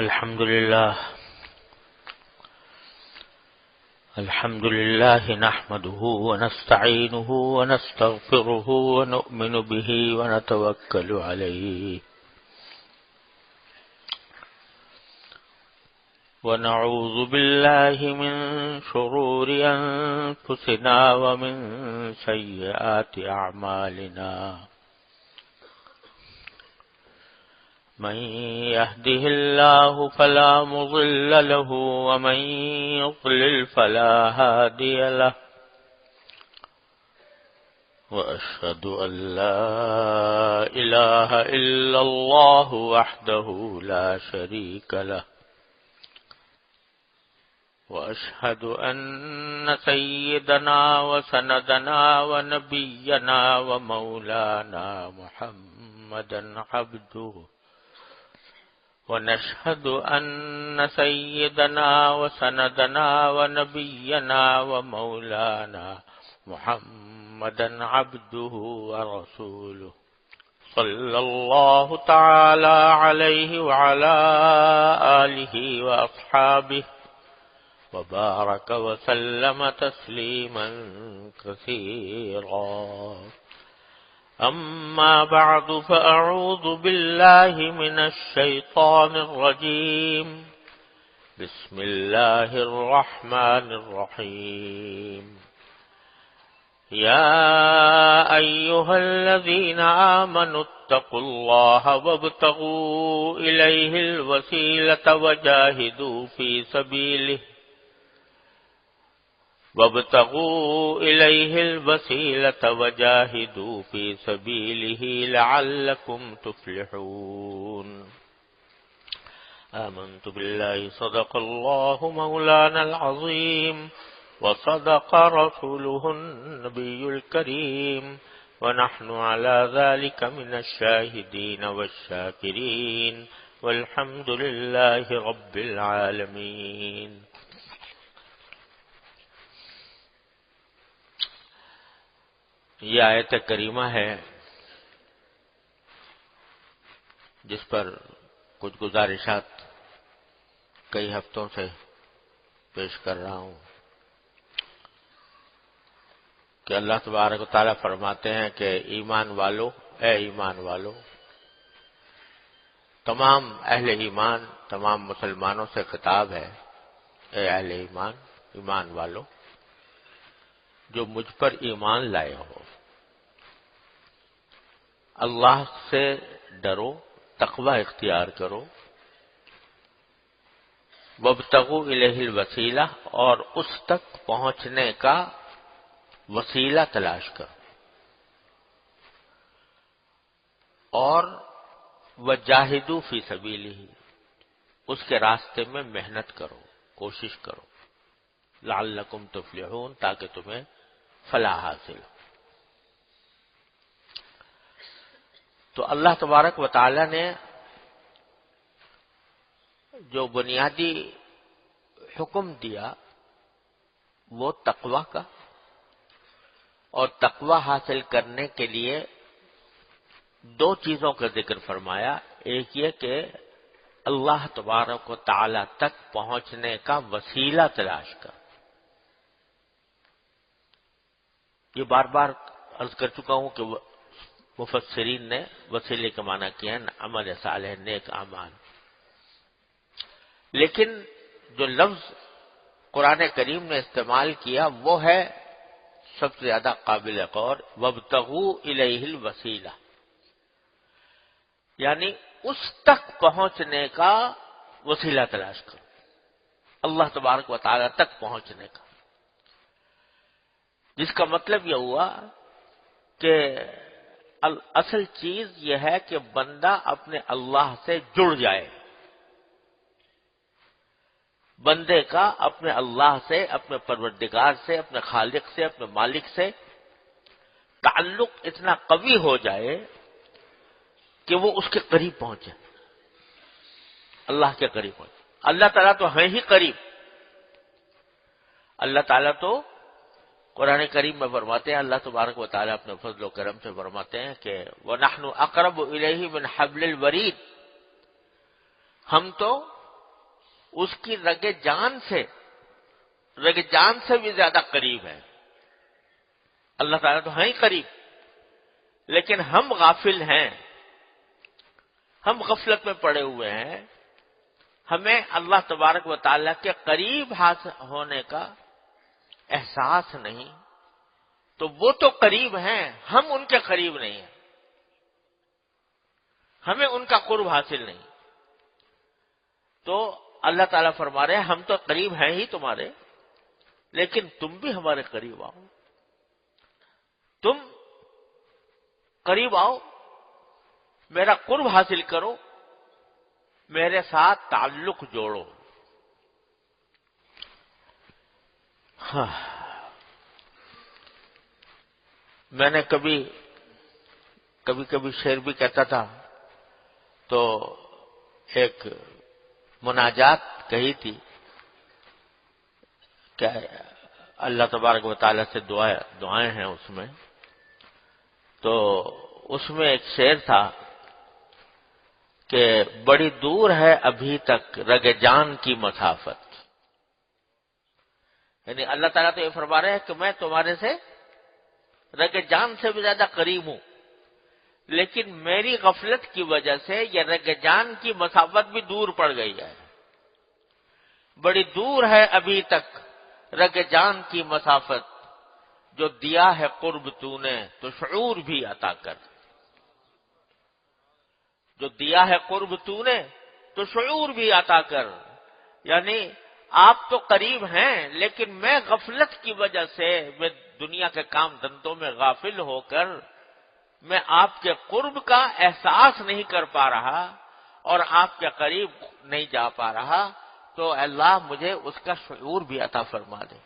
الحمد لله نحمده ونستعينه ونستغفره ونؤمن به ونتوكل عليه ونعوذ بالله من شرور أنفسنا ومن سيئات أعمالنا من يهده الله فلا مضل له ومن يضلل فلا هادي له وأشهد أن لا إله إلا الله وحده لا شريك له وأشهد أن سيدنا وسندنا ونبينا ومولانا محمدا عبده ونشهد أن سيدنا وسندنا ونبينا ومولانا محمدا عبده ورسوله صلى الله تعالى عليه وعلى آله وأصحابه وبارك وسلم تسليما كثيرا أما بعد فأعوذ بالله من الشيطان الرجيم بسم الله الرحمن الرحيم يا أيها الذين آمنوا اتقوا الله وابتغوا إليه الوسيلة وجاهدوا في سبيله وابتغوا إليه الوسيلة وجاهدوا في سبيله لعلكم تفلحون آمنت بالله صدق الله مولانا العظيم وصدق رسوله النبي الكريم ونحن على ذلك من الشاهدين والشاكرين والحمد لله رب العالمين. یہ آیت کریمہ ہے جس پر کچھ گزارشات کئی ہفتوں سے پیش کر رہا ہوں کہ اللہ تبارک و تعالیٰ فرماتے ہیں کہ ایمان والو، اے ایمان والو، تمام اہل ایمان، تمام مسلمانوں سے خطاب ہے، اے اہل ایمان، ایمان والو جو مجھ پر ایمان لائے ہو، اللہ سے ڈرو، تقوی اختیار کرو، وابتغوا الیہ الوسیلہ، اور اس تک پہنچنے کا وسیلہ تلاش کرو، اور وجاہدوا فی سبیلہ، اس کے راستے میں محنت کرو، کوشش کرو، لعلکم تفلحون، تاکہ تمہیں فلاح حاصل ہو۔ تو اللہ تبارک و تعالی نے جو بنیادی حکم دیا وہ تقوی کا، اور تقوی حاصل کرنے کے لیے دو چیزوں کا ذکر فرمایا۔ ایک یہ کہ اللہ تبارک و تعالی تک پہنچنے کا وسیلہ تلاش کر۔ یہ بار بار عرض کر چکا ہوں کہ مفسرین نے وسیلے کا معنی کیا ہے عمل صالح، نیک اعمال، لیکن جو لفظ قرآن کریم نے استعمال کیا وہ ہے سب سے زیادہ قابل غور، وابتغوا الیہ الوسیلہ، یعنی اس تک پہنچنے کا وسیلہ تلاش کرو، اللہ تبارک و تعالی تک پہنچنے کا، جس کا مطلب یہ ہوا کہ اصل چیز یہ ہے کہ بندہ اپنے اللہ سے جڑ جائے، بندے کا اپنے اللہ سے، اپنے پروردگار سے، اپنے خالق سے، اپنے مالک سے تعلق اتنا قوی ہو جائے کہ وہ اس کے قریب پہنچے، اللہ کے قریب پہنچے۔ اللہ تعالیٰ تو ہے ہی قریب، اللہ تعالیٰ تو قرآن کریم میں فرماتے ہیں، اللہ تبارک و تعالیٰ اپنے فضل و کرم سے فرماتے ہیں کہ وَنَحْنُ أَقْرَبُ إِلَيْهِ مِنْ حَبْلِ الْوَرِيدِ، ہم تو اس کی رگ جان سے بھی زیادہ قریب ہے. اللہ تعالیٰ تو ہیں ہی قریب، لیکن ہم غافل ہیں، ہم غفلت میں پڑے ہوئے ہیں. ہمیں اللہ تبارک و تعالیٰ کے قریب ہونے کا احساس نہیں. تو وہ تو قریب ہیں، ہم ان کے قریب نہیں ہیں، ہمیں ان کا قرب حاصل نہیں. تو اللہ تعالیٰ فرما رہے ہیں ہم تو قریب ہیں ہی تمہارے، لیکن تم بھی ہمارے قریب آؤ، تم قریب آؤ، میرا قرب حاصل کرو، میرے ساتھ تعلق جوڑو. ہاں، میں نے کبھی شعر بھی کہتا تھا، تو ایک مناجات کہی تھی کہ اللہ تبارک و تعالیٰ سے دعائیں ہیں اس میں. تو اس میں ایک شعر تھا کہ بڑی دور ہے ابھی تک رگ جان کی مسافت. یعنی اللہ تعالیٰ تو یہ فرما رہے ہیں کہ میں تمہارے سے رگ جان سے بھی زیادہ قریب ہوں، لیکن میری غفلت کی وجہ سے یہ رگ جان کی مسافت بھی دور پڑ گئی ہے. بڑی دور ہے ابھی تک رگ جان کی مسافت، جو دیا ہے قرب تو نے تو شعور بھی عطا کر. جو دیا ہے قرب تو نے تو شعور بھی عطا کر. یعنی آپ تو قریب ہیں، لیکن میں غفلت کی وجہ سے، میں دنیا کے کام دھندوں میں غافل ہو کر میں آپ کے قرب کا احساس نہیں کر پا رہا اور آپ کے قریب نہیں جا پا رہا. تو اللہ مجھے اس کا شعور بھی عطا فرما دے.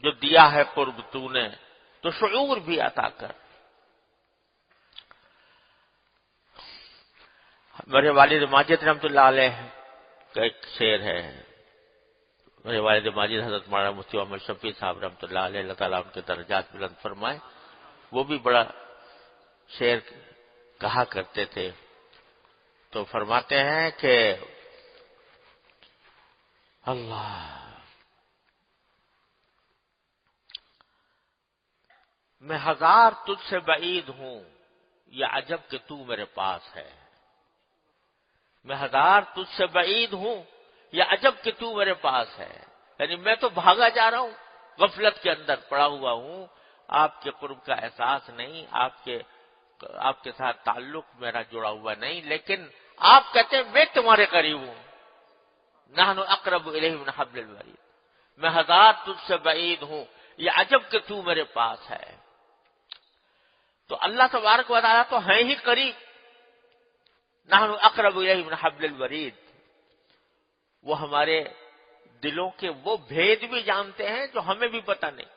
جو دیا ہے قرب تو نے تو شعور بھی عطا کر. میرے والد ماجد رحمۃ اللہ علیہ کا ایک شعر ہے. میرے والد ماجد حضرت مولانا مفتی محمد شفیع صاحب رحمۃ اللہ علیہ، اللہ تعالیٰ ان کے درجات بلند فرمائے، وہ بھی بڑا شعر کہا کرتے تھے. تو فرماتے ہیں کہ اللہ، میں ہزار تجھ سے بعید ہوں، یہ عجب کہ تو میرے پاس ہے. میں ہزار تجھ سے بعید ہوں، یہ عجب کہ تو میرے پاس ہے. یعنی میں تو بھاگا جا رہا ہوں، غفلت کے اندر پڑا ہوا ہوں، آپ کے قرب کا احساس نہیں، آپ کے ساتھ تعلق میرا جڑا ہوا نہیں، لیکن آپ کہتے ہیں میں تمہارے قریب ہوں. نحن اقرب الیہ من حبل الورید. میں ہزار تجھ سے بعید ہوں، یہ عجب کہ تو میرے پاس ہے. تو اللہ تبارک و تعالیٰ تو ہیں ہی قریب. نحن اقرب الیہ من حبل الورید. وہ ہمارے دلوں کے وہ بھید بھی جانتے ہیں جو ہمیں بھی پتہ نہیں.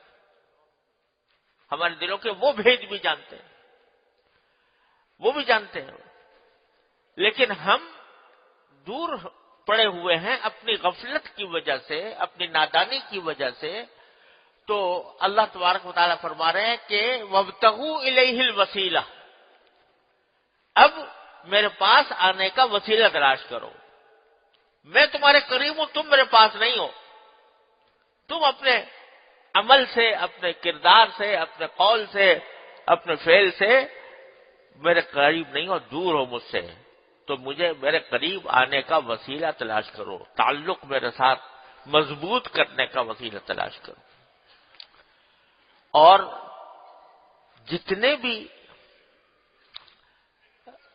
ہمارے دلوں کے وہ بھید بھی جانتے ہیں، وہ بھی جانتے ہیں، لیکن ہم دور پڑے ہوئے ہیں اپنی غفلت کی وجہ سے، اپنی نادانی کی وجہ سے. تو اللہ تبارک و تعالیٰ فرما رہے ہیں کہ وَابْتَغُوا إِلَيْهِ الْوَسِيلَةَ. اب میرے پاس آنے کا وسیلہ تلاش کرو. میں تمہارے قریب ہوں، تم میرے پاس نہیں ہو. تم اپنے عمل سے، اپنے کردار سے، اپنے قول سے، اپنے فعل سے میرے قریب نہیں ہو، دور ہو مجھ سے. تو مجھے میرے قریب آنے کا وسیلہ تلاش کرو، تعلق میرے ساتھ مضبوط کرنے کا وسیلہ تلاش کرو. اور جتنے بھی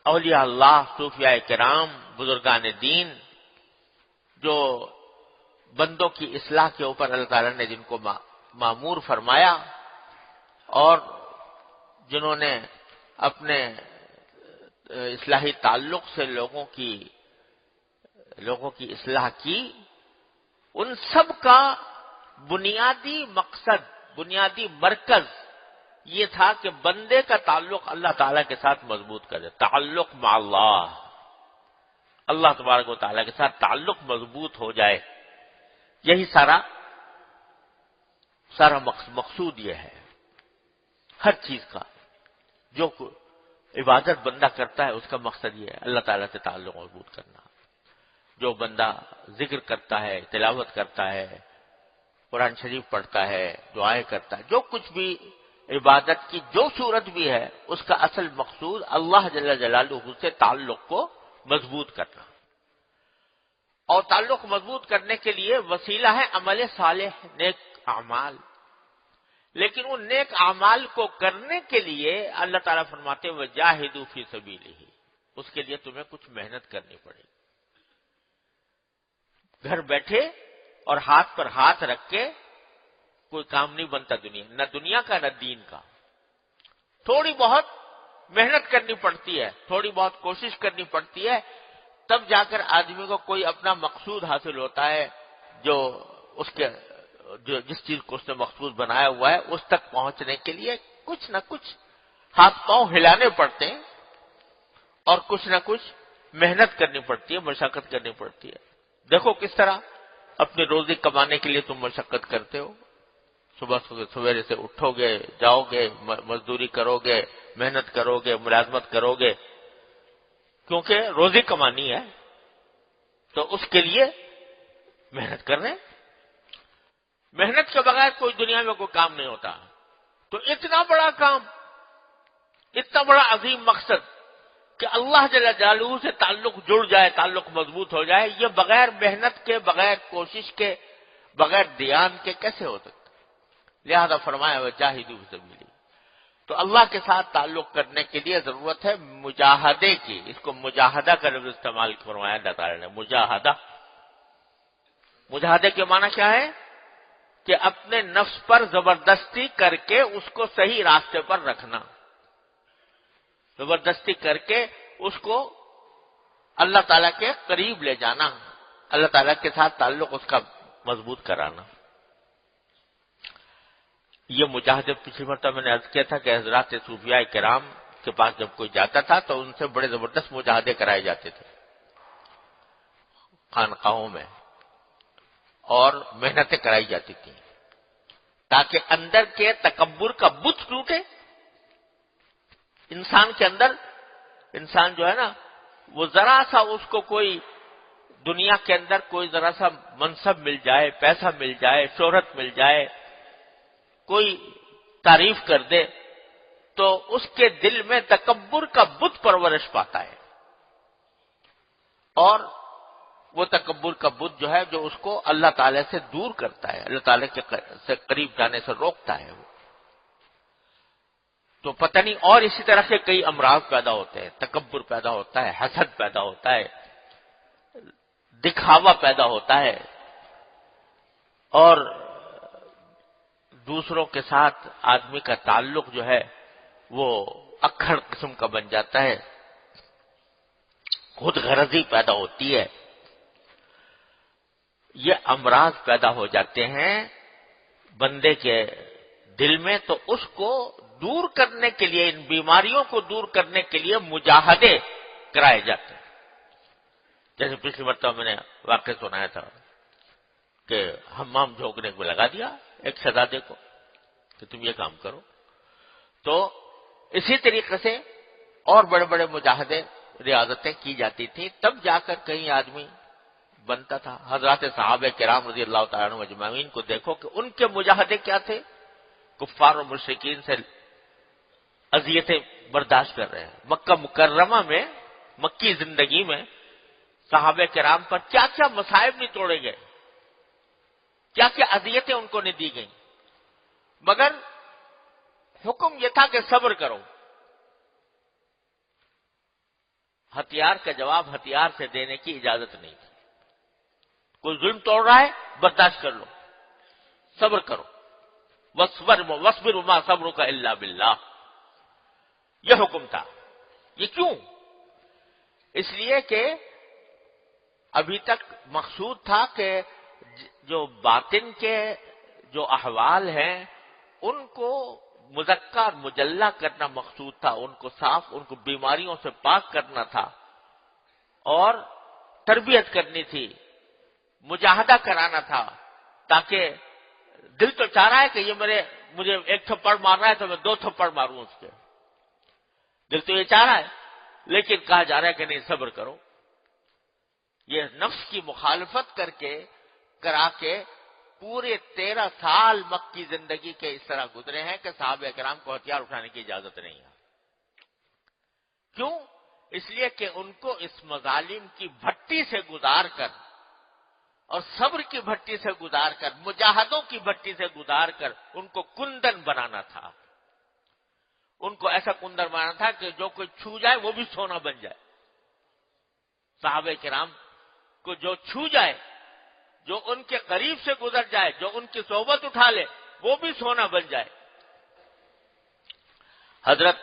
اولیاء اللہ، صوفیاء کرام، بزرگان دین، جو بندوں کی اصلاح کے اوپر اللہ تعالیٰ نے جن کو مامور فرمایا اور جنہوں نے اپنے اصلاحی تعلق سے لوگوں کی اصلاح کی، ان سب کا بنیادی مقصد، بنیادی مرکز یہ تھا کہ بندے کا تعلق اللہ تعالیٰ کے ساتھ مضبوط کرے. تعلق مع اللہ، اللہ تبارک و تعالیٰ کے ساتھ تعلق مضبوط ہو جائے. یہی سارا مقصود یہ ہے ہر چیز کا. جو عبادت بندہ کرتا ہے اس کا مقصد یہ ہے اللہ تعالیٰ سے تعلق مضبوط کرنا. جو بندہ ذکر کرتا ہے، تلاوت کرتا ہے، قرآن شریف پڑھتا ہے، دعائیں کرتا ہے، جو کچھ بھی عبادت کی جو صورت بھی ہے، اس کا اصل مقصود اللہ جل جلالہ سے تعلق کو مضبوط کرنا، اور تعلق مضبوط کرنے کے لیے وسیلہ ہے عمل صالح، نیک اعمال۔ لیکن ان نیک اعمال کو کرنے کے لیے اللہ تعالیٰ فرماتے ہیں وَجَاهِدُوا فِي سَبِيلِهِ، اس کے لیے تمہیں کچھ محنت کرنی پڑے گی۔ گھر بیٹھے اور ہاتھ پر ہاتھ رکھ کے کوئی کام نہیں بنتا دنیا، نہ دنیا کا نہ دین کا۔ تھوڑی بہت محنت کرنی پڑتی ہے، تھوڑی بہت کوشش کرنی پڑتی ہے، تب جا کر آدمی کو کوئی اپنا مقصود حاصل ہوتا ہے، جو اس کے جس چیز کو اس نے مقصود بنایا ہوا ہے اس تک پہنچنے کے لیے کچھ نہ کچھ ہاتھ پاؤں ہلانے پڑتے ہیں اور کچھ نہ کچھ محنت کرنی پڑتی ہے، مشقت کرنی پڑتی ہے۔ دیکھو کس طرح اپنی روزی کمانے کے لیے تم مشقت کرتے ہو، صبح سویرے سے اٹھو گے، جاؤ گے، مزدوری کرو گے، محنت کرو گے، ملازمت کرو گے، کیونکہ روزی کمانی ہے تو اس کے لیے محنت کر رہے ہیں۔ محنت کے بغیر کوئی دنیا میں کوئی کام نہیں ہوتا۔ تو اتنا بڑا کام، اتنا بڑا عظیم مقصد کہ اللہ جل جلالہ سے تعلق جڑ جائے، تعلق مضبوط ہو جائے، یہ بغیر محنت کے، بغیر کوشش کے، بغیر دھیان کے کیسے ہو سکتا؟ لہذا فرمایا وجاہدوا فی سبیلہ۔ تو اللہ کے ساتھ تعلق کرنے کے لیے ضرورت ہے مجاہدے کی۔ اس کو مجاہدہ کا لفظ استعمال فرمایا اللہ تعالیٰ نے، مجاہدہ۔ مجاہدے کے معنی کیا ہے؟ کہ اپنے نفس پر زبردستی کر کے اس کو صحیح راستے پر رکھنا، زبردستی کر کے اس کو اللہ تعالیٰ کے قریب لے جانا، اللہ تعالیٰ کے ساتھ تعلق اس کا مضبوط کرانا۔ یہ مجاہدے پچھلی مرتبہ میں نے عرض کیا تھا کہ حضرات صوفیاء کرام کے پاس جب کوئی جاتا تھا تو ان سے بڑے زبردست مجاہدے کرائے جاتے تھے خانقاہوں میں، اور محنتیں کرائی جاتی تھیں تاکہ اندر کے تکبر کا بت ٹوٹے۔ انسان کے اندر، انسان جو ہے نا، وہ ذرا سا اس کو کوئی دنیا کے اندر کوئی ذرا سا منصب مل جائے، پیسہ مل جائے، شہرت مل جائے، کوئی تعریف کر دے، تو اس کے دل میں تکبر کا بت پرورش پاتا ہے، اور وہ تکبر کا بت جو ہے جو اس کو اللہ تعالی سے دور کرتا ہے، اللہ تعالی سے قریب جانے سے روکتا ہے وہ۔ تو پتہ نہیں، اور اسی طرح کے کئی امراض پیدا ہوتے ہیں، تکبر پیدا ہوتا ہے، حسد پیدا ہوتا ہے، دکھاوا پیدا ہوتا ہے، اور دوسروں کے ساتھ آدمی کا تعلق جو ہے وہ اکھڑ قسم کا بن جاتا ہے، خود غرضی پیدا ہوتی ہے۔ یہ امراض پیدا ہو جاتے ہیں بندے کے دل میں، تو اس کو دور کرنے کے لیے، ان بیماریوں کو دور کرنے کے لیے مجاہدے کرائے جاتے ہیں۔ جیسے پچھلی مرتبہ میں نے واقعہ سنایا تھا کہ حمام جھونکنے کو لگا دیا ایک شہزادے کو کہ تم یہ کام کرو، تو اسی طریقے سے اور بڑے بڑے مجاہدے، ریاضتیں کی جاتی تھیں، تب جا کر کہیں آدمی بنتا تھا۔ حضرات صحابہ کرام رضی اللہ تعالیٰ عنہ اجمعین کو دیکھو کہ ان کے مجاہدے کیا تھے، کفار و مشرکین سے اذیتیں برداشت کر رہے ہیں۔ مکہ مکرمہ میں، مکی زندگی میں صحابہ کرام پر کیا کیا مصائب نہیں توڑے گئے، کیا کیا اذیتیں ان کو نہیں دی گئیں، مگر حکم یہ تھا کہ صبر کرو۔ ہتھیار کا جواب ہتھیار سے دینے کی اجازت نہیں تھی۔ کوئی ظلم توڑ رہا ہے، برداشت کر لو، صبر کرو، وَاصْبِرْ وَمَا صَبْرُكَ إِلَّا بِاللَّهِ، یہ حکم تھا۔ یہ کیوں؟ اس لیے کہ ابھی تک مقصود تھا کہ جو باطن کے جو احوال ہیں ان کو مزکہ اور مجلہ کرنا مقصود تھا، ان کو صاف، ان کو بیماریوں سے پاک کرنا تھا، اور تربیت کرنی تھی، مجاہدہ کرانا تھا، تاکہ دل تو چاہ رہا ہے کہ یہ مجھے ایک تھپڑ مار رہا ہے تو میں 2 تھپڑ ماروں اس کے، دل تو یہ چاہ رہا ہے، لیکن کہا جا رہا ہے کہ نہیں، صبر کرو، یہ نفس کی مخالفت کرا کے پورے 13 سال مکی زندگی کے اس طرح گزرے ہیں کہ صحابہ کرام کو ہتھیار اٹھانے کی اجازت نہیں ہے۔ کیوں؟ اس لیے کہ ان کو اس مظالم کی بھٹی سے گزار کر اور صبر کی بھٹی سے گزار کر، مجاہدوں کی بھٹی سے گزار کر ان کو کندن بنانا تھا۔ ان کو ایسا کندن بنانا تھا کہ جو کوئی چھو جائے وہ بھی سونا بن جائے۔ صحابہ کرام کو جو چھو جائے، جو ان کے قریب سے گزر جائے، جو ان کی صحبت اٹھا لے، وہ بھی سونا بن جائے۔ حضرت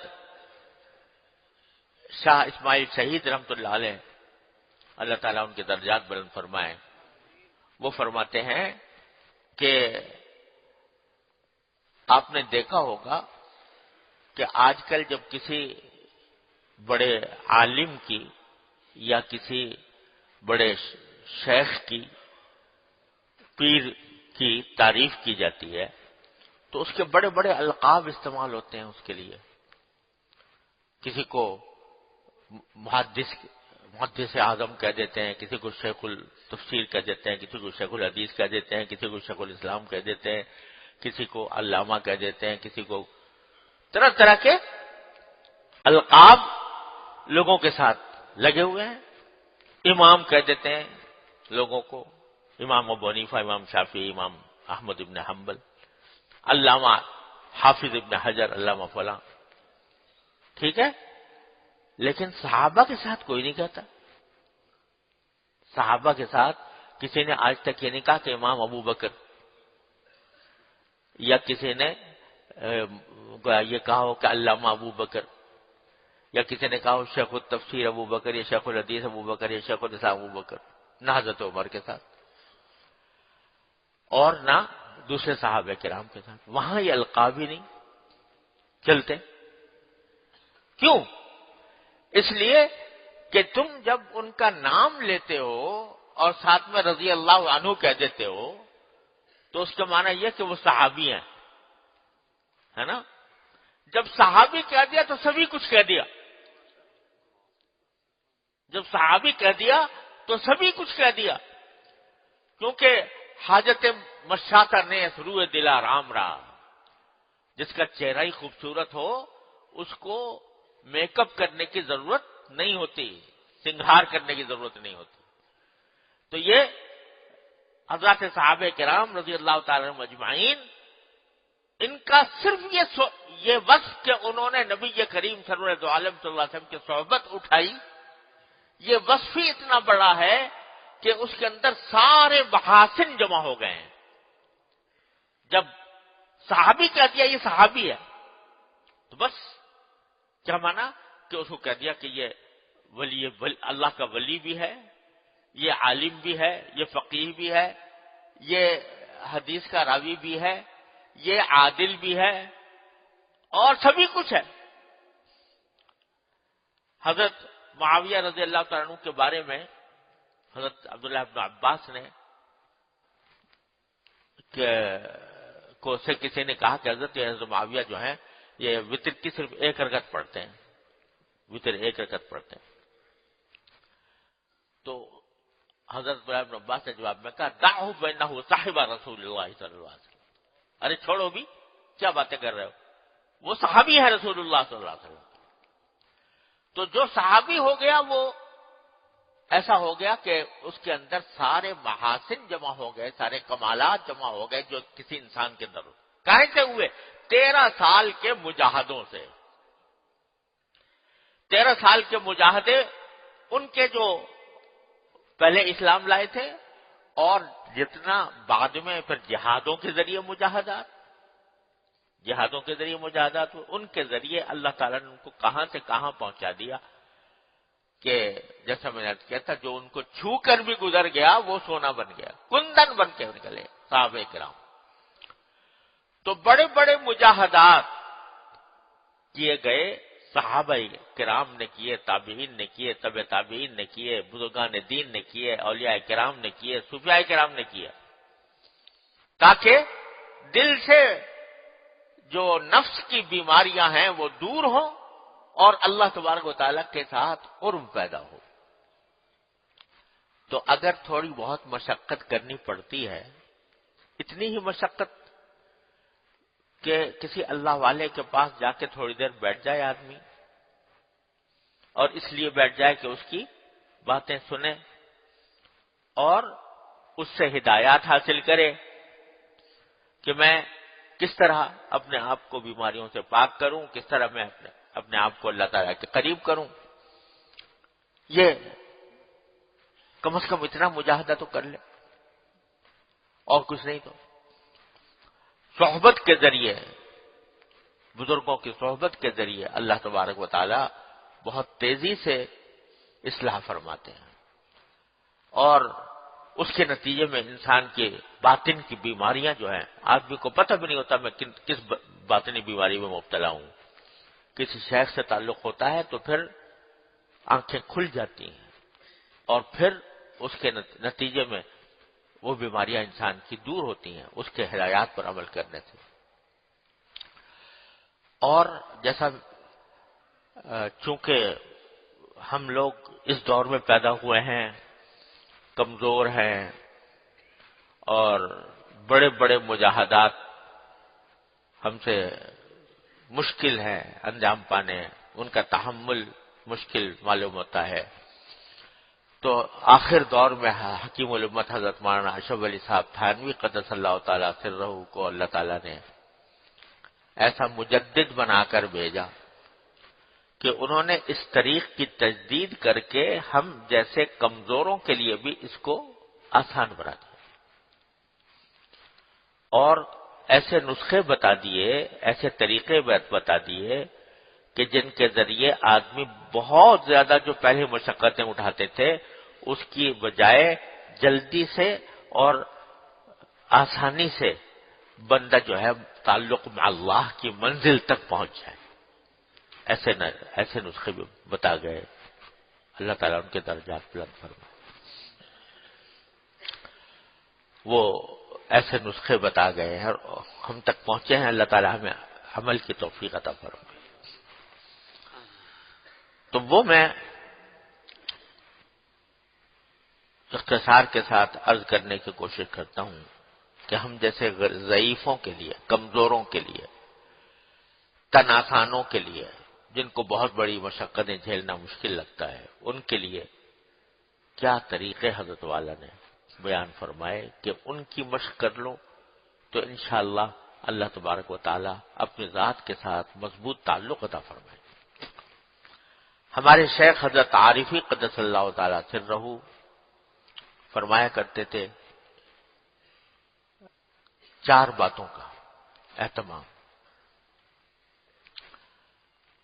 شاہ اسماعیل شہید رحمۃ اللہ علیہ، اللہ تعالیٰ ان کے درجات بلند فرمائے، وہ فرماتے ہیں کہ آپ نے دیکھا ہوگا کہ آج کل جب کسی بڑے عالم کی یا کسی بڑے شیخ کی، پیر کی تعریف کی جاتی ہے تو اس کے بڑے بڑے القاب استعمال ہوتے ہیں اس کے لیے۔ کسی کو محدث اعظم کہہ دیتے ہیں، کسی کو شیخ التفسیر کہہ دیتے ہیں، کسی کو شیخ الحدیث کہہ دیتے ہیں، کسی کو شیخ الاسلام کہہ دیتے ہیں، کسی کو علامہ کہہ دیتے ہیں، کسی کو طرح طرح کے القاب لوگوں کے ساتھ لگے ہوئے ہیں۔ امام کہہ دیتے ہیں لوگوں کو، امام ابو حنیفہ، امام شافعی، امام احمد ابن حنبل، علامہ حافظ ابن حجر، علامہ فلاں، ٹھیک ہے۔ لیکن صحابہ کے ساتھ کوئی نہیں کہتا۔ صحابہ کے ساتھ کسی نے آج تک یہ نہیں کہا کہ امام ابو بکر، یا کسی نے یہ کہا ہو کہ علامہ ابو بکر، یا کسی نے کہا ہو شیخ التفسیر ابو بکر، یا شیخ الحدیث ابو بکر، یا شیخ الاسلام ابو بکر، نہ حضرت عمر کے ساتھ اور نہ دوسرے صحابہ کرام کے ساتھ۔ وہاں یہ القاب ہی نہیں چلتے۔ کیوں؟ اس لیے کہ تم جب ان کا نام لیتے ہو اور ساتھ میں رضی اللہ عنہ کہہ دیتے ہو تو اس کا معنی یہ کہ وہ صحابی ہیں، ہے نا؟ جب صحابی کہہ دیا تو سبھی کچھ کہہ دیا۔ جب صحابی کہہ دیا تو سبھی کچھ کہہ دیا، کیونکہ حاجت مشاطہ نے روح دلا رام را، جس کا چہرہ ہی خوبصورت ہو اس کو میک اپ کرنے کی ضرورت نہیں ہوتی، سنگھار کرنے کی ضرورت نہیں ہوتی۔ تو یہ حضرات صحابہ کرام رضی اللہ تعالی عنہم اجمعین، ان کا صرف یہ وصف کہ انہوں نے نبی کریم سرور دو عالم صلی اللہ علیہ وسلم کی صحبت اٹھائی، یہ وصف ہی اتنا بڑا ہے کہ اس کے اندر سارے محاسن جمع ہو گئے ہیں۔ جب صحابی کہہ دیا یہ صحابی ہے تو بس کیا مانا کہ اس کو کہہ دیا کہ یہ ولی اللہ کا ولی بھی ہے، یہ عالم بھی ہے، یہ فقیہ بھی ہے، یہ حدیث کا راوی بھی ہے، یہ عادل بھی ہے، اور سبھی کچھ ہے۔ حضرت معاویہ رضی اللہ تعالیٰ عنہ کے بارے میں حضرت عبداللہ ابن عباس نے کو سے کسی نے کہا کہ حضرت معاویہ جو ہیں یہ وتر کی صرف ایک رکعت پڑھتے ہیں، وتر ایک رکعت پڑھتے ہیں۔ تو حضرت عبداللہ ابن عباس نے جواب میں کہا دعہ بینہ صاحب رسول اللہ صلی اللہ علیہ وسلم، ارے چھوڑو بھی، کیا باتیں کر رہے ہو، وہ صحابی ہے رسول اللہ صلی اللہ علیہ وسلم۔ تو جو صحابی ہو گیا وہ ایسا ہو گیا کہ اس کے اندر سارے محاسن جمع ہو گئے، سارے کمالات جمع ہو گئے جو کسی انسان کے اندر ہو۔ کہاں سے ہوئے؟ 13 سال کے مجاہدوں سے۔ 13 سال کے مجاہدے ان کے جو پہلے اسلام لائے تھے اور جتنا بعد میں پھر جہادوں کے ذریعے مجاہدات ہوئے، ان کے ذریعے اللہ تعالیٰ نے ان کو کہاں سے کہاں پہنچا دیا کہ جیسا میں نے کہا تھا جو ان کو چھو کر بھی گزر گیا وہ سونا بن گیا، کندن بن کے نکلے صحابہ کرام۔ تو بڑے بڑے مجاہدات کیے گئے، صحابہ کرام نے کیے، تابعین نے کیے، تبع تابعین نے کیے، بزرگان دین نے کیے، اولیاء کرام نے کیے، صوفیاء کرام نے کیے، تاکہ دل سے جو نفس کی بیماریاں ہیں وہ دور ہوں اور اللہ تبارک و تعالیٰ کے ساتھ قرب پیدا ہو۔ تو اگر تھوڑی بہت مشقت کرنی پڑتی ہے، اتنی ہی مشقت کہ کسی اللہ والے کے پاس جا کے تھوڑی دیر بیٹھ جائے آدمی، اور اس لیے بیٹھ جائے کہ اس کی باتیں سنے اور اس سے ہدایات حاصل کرے کہ میں کس طرح اپنے آپ کو بیماریوں سے پاک کروں، کس طرح میں اپنے آپ کو اللہ تعالیٰ کے قریب کروں. یہ کم از کم اتنا مجاہدہ تو کر لے، اور کچھ نہیں تو صحبت کے ذریعے، بزرگوں کی صحبت کے ذریعے اللہ تبارک و تعالی بہت تیزی سے اصلاح فرماتے ہیں، اور اس کے نتیجے میں انسان کے باطن کی بیماریاں جو ہیں، آدمی کو پتہ بھی نہیں ہوتا میں کس باطنی بیماری میں مبتلا ہوں. کسی شیخ سے تعلق ہوتا ہے تو پھر آنکھیں کھل جاتی ہیں، اور پھر اس کے نتیجے میں وہ بیماریاں انسان کی دور ہوتی ہیں اس کے ہدایات پر عمل کرنے سے. اور جیسا چونکہ ہم لوگ اس دور میں پیدا ہوئے ہیں، کمزور ہیں، اور بڑے بڑے مجاہدات ہم سے مشکل ہے انجام پانے، ان کا تحمل مشکل معلوم ہوتا ہے، تو آخر دور میں حکیم الامت حضرت مولانا اشرف علی صاحب تھانوی قدس اللہ تعالیٰ سرہ کو اللہ تعالیٰ نے ایسا مجدد بنا کر بھیجا کہ انہوں نے اس طریق کی تجدید کر کے ہم جیسے کمزوروں کے لیے بھی اس کو آسان بنا دیا، اور ایسے نسخے بتا دیے، ایسے طریقے بتا دیے کہ جن کے ذریعے آدمی بہت زیادہ جو پہلے مشقتیں اٹھاتے تھے اس کی بجائے جلدی سے اور آسانی سے بندہ جو ہے تعلق مع اللہ کی منزل تک پہنچ جائے. ایسے نسخے بھی بتا گئے، اللہ تعالیٰ ان کے درجات بلند فرمائے. وہ ایسے نسخے بتا گئے ہیں اور ہم تک پہنچے ہیں، اللہ تعالیٰ ہمیں عمل کی توفیق عطا فرمائے. تو وہ میں اختصار کے ساتھ عرض کرنے کی کوشش کرتا ہوں کہ ہم جیسے ضعیفوں کے لیے، کمزوروں کے لیے، تناسانوں کے لیے، جن کو بہت بڑی مشقتیں جھیلنا مشکل لگتا ہے، ان کے لیے کیا طریقے حضرت والا نے بیان فرمائے کہ ان کی مشق کر لو تو انشاءاللہ اللہ تبارک و تعالی اپنی ذات کے ساتھ مضبوط تعلق عطا فرمائے. ہمارے شیخ حضرت عارفی قدس اللہ تعالی سرہ فرمایا کرتے تھے 4 باتوں کا اہتمام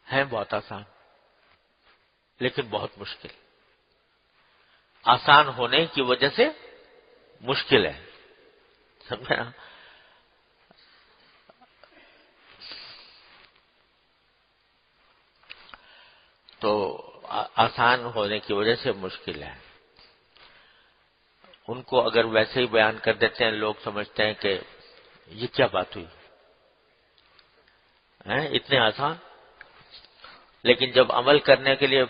ہے بہت آسان لیکن بہت مشکل. آسان ہونے کی وجہ سے مشکل ہے، سمجھے نا؟ تو آسان ہونے کی وجہ سے مشکل ہے. ان کو اگر ویسے ہی بیان کر دیتے ہیں لوگ سمجھتے ہیں کہ یہ کیا بات ہوئی، اتنے آسان. لیکن جب عمل کرنے کے لیے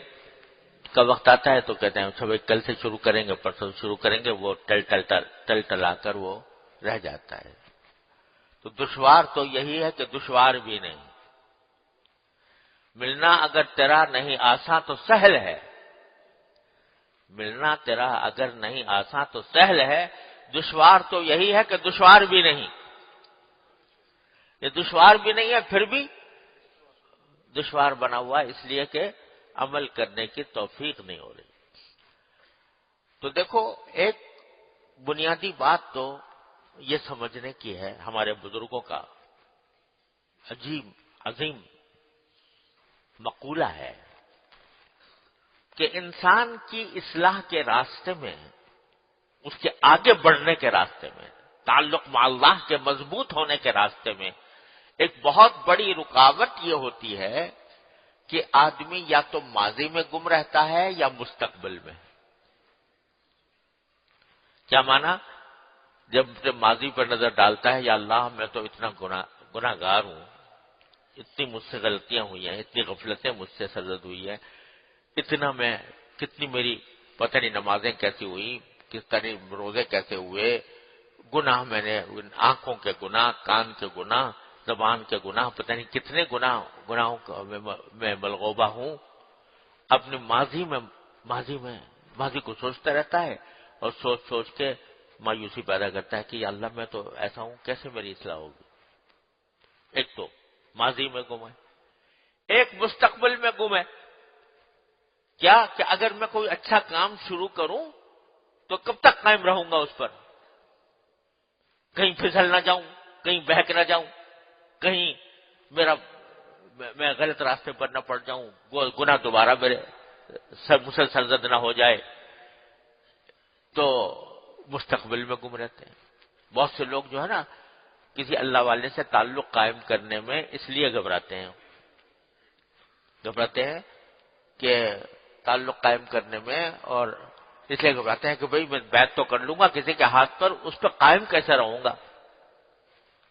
کا وقت آتا ہے تو کہتے ہیں اچھا بھائی کل سے شروع کریں گے، پرسوں شروع کریں گے، وہ ٹل ٹلا کر وہ رہ جاتا ہے. تو دشوار تو یہی ہے کہ دشوار بھی نہیں. ملنا اگر تیرا نہیں آسان تو سہل ہے، ملنا تیرا اگر نہیں آسان تو سہل ہے. دشوار تو یہی ہے کہ دشوار بھی نہیں. یہ دشوار بھی نہیں ہے پھر بھی دشوار بنا ہوا اس لیے کہ عمل کرنے کی توفیق نہیں ہو رہی. تو دیکھو ایک بنیادی بات تو یہ سمجھنے کی ہے، ہمارے بزرگوں کا عظیم مقولہ ہے کہ انسان کی اصلاح کے راستے میں، اس کے آگے بڑھنے کے راستے میں، تعلق مع اللہ کے مضبوط ہونے کے راستے میں ایک بہت بڑی رکاوٹ یہ ہوتی ہے کہ آدمی یا تو ماضی میں گم رہتا ہے یا مستقبل میں. کیا مانا؟ جب ماضی پر نظر ڈالتا ہے یا اللہ میں تو اتنا گناہگار ہوں، اتنی مجھ سے غلطیاں ہوئی ہیں، اتنی غفلتیں مجھ سے سرزد ہوئی ہیں، اتنا میں کتنی میری پتہ نہیں نمازیں کیسی ہوئی، کس طرح روزے کیسے ہوئے، گناہ میں نے آنکھوں کے گناہ، کان کے گناہ، زبان کے گناہ، پتہ نہیں کتنے گناہوں کا میں ملغوبہ ہوں. اپنے ماضی کو سوچتا رہتا ہے اور سوچ سوچ کے مایوسی پیدا کرتا ہے کہ یا اللہ میں تو ایسا ہوں، کیسے میری اصلاح ہوگی. ایک تو ماضی میں گم ہے، ایک مستقبل میں گم ہے. کیا کہ اگر میں کوئی اچھا کام شروع کروں تو کب تک قائم رہوں گا اس پر؟ کہیں پھسل نہ جاؤں، کہیں بہک نہ جاؤں، کہیں میں غلط راستے پر نہ پڑ جاؤں، گناہ دوبارہ میرے مسلسل سرزد نہ ہو جائے. تو مستقبل میں گم رہتے ہیں. بہت سے لوگ جو ہے نا کسی اللہ والے سے تعلق قائم کرنے میں اس لیے گھبراتے ہیں کہ تعلق قائم کرنے میں، اور اس لیے گھبراتے ہیں کہ بھئی میں بیعت تو کر لوں گا کسی کے ہاتھ پر، اس پہ قائم کیسے رہوں گا؟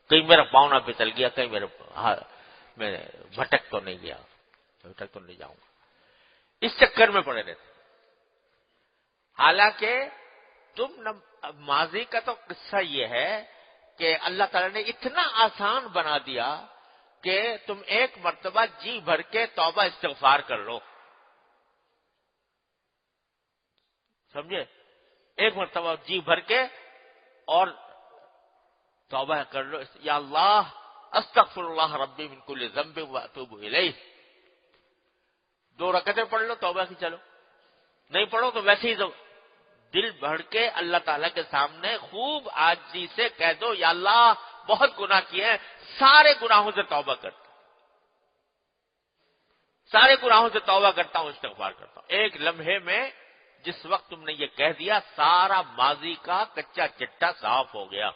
کہیں میرا پاؤں نہ پھسل گیا، کہیں میں بھٹک تو نہیں جاؤں گا. اس چکر میں پڑے رہتے. حالانکہ ماضی کا تو قصہ یہ ہے کہ اللہ تعالیٰ نے اتنا آسان بنا دیا کہ تم ایک مرتبہ جی بھر کے توبہ استغفار کر لو. سمجھے؟ ایک مرتبہ جی بھر کے اور توبہ کر لو. یا اللہ استغفر اللہ ربی من کل ذنب واتوب الیہ. 2 رکعتیں پڑھ لو، توبہ کی. چلو نہیں پڑھو تو ویسے ہی دل بھر کے اللہ تعالیٰ کے سامنے خوب عاجزی سے کہہ دو یا اللہ بہت گناہ کیے ہیں، سارے گناہوں سے توبہ کرتا ہوں، سارے گناہوں سے توبہ کرتا ہوں، استغفار کرتا ہوں. ایک لمحے میں جس وقت تم نے یہ کہہ دیا سارا ماضی کا کچا چٹا صاف ہو گیا.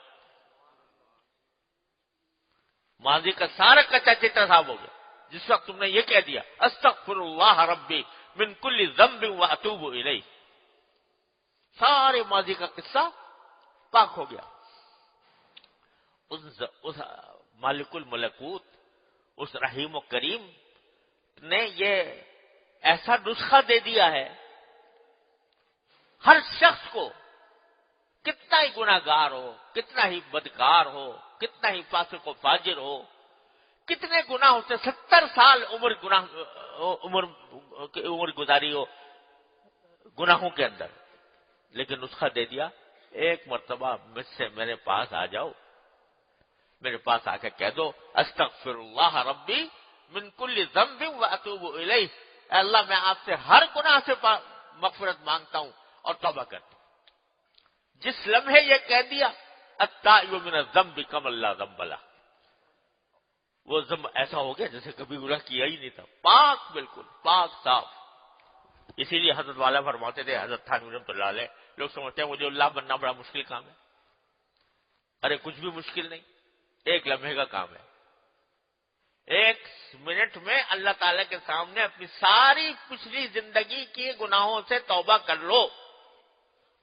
ماضی کا سارا کچا چٹا صاف ہو گیا جس وقت تم نے یہ کہہ دیا استغفر اللہ ربی من کل ذنب واتوب الیہ. سارے ماضی کا قصہ پاک ہو گیا. اس مالک الملکوت، اس رحیم و کریم نے یہ ایسا نسخہ دے دیا ہے ہر شخص کو، کتنا ہی گناہگار ہو، کتنا ہی بدکار ہو، کتنا ہی فاسق و فاجر ہو، کتنے گناہ سے 70 سال عمر گزاری ہو گناہوں کے اندر، لیکن نسخہ دے دیا ایک مرتبہ مجھ سے میرے پاس آ جاؤ، میرے پاس آ کے کہہ دو استغفر اللہ ربی من کل ذنب واتوب الیہ. اے اللہ میں آپ سے ہر گناہ سے مغفرت مانگتا ہوں اور توبہ کرتا ہوں. جس لمحے یہ کہہ دیا التائب من الذنب کمن لا ذنب لہ، وہ ذنب ایسا ہو گیا جیسے کبھی گناہ کیا ہی نہیں تھا، پاک، بالکل پاک صاف. اسی لیے حضرت والا فرماتے تھے، حضرت تھانوی رحمۃ اللہ علیہ، لوگ سمجھتے ہیں مجھے اللہ بننا بڑا مشکل کام ہے. ارے کچھ بھی مشکل نہیں، ایک لمحے کا کام ہے. 1 منٹ میں اللہ تعالی کے سامنے اپنی ساری پچھلی زندگی کی گناہوں سے توبہ کر لو.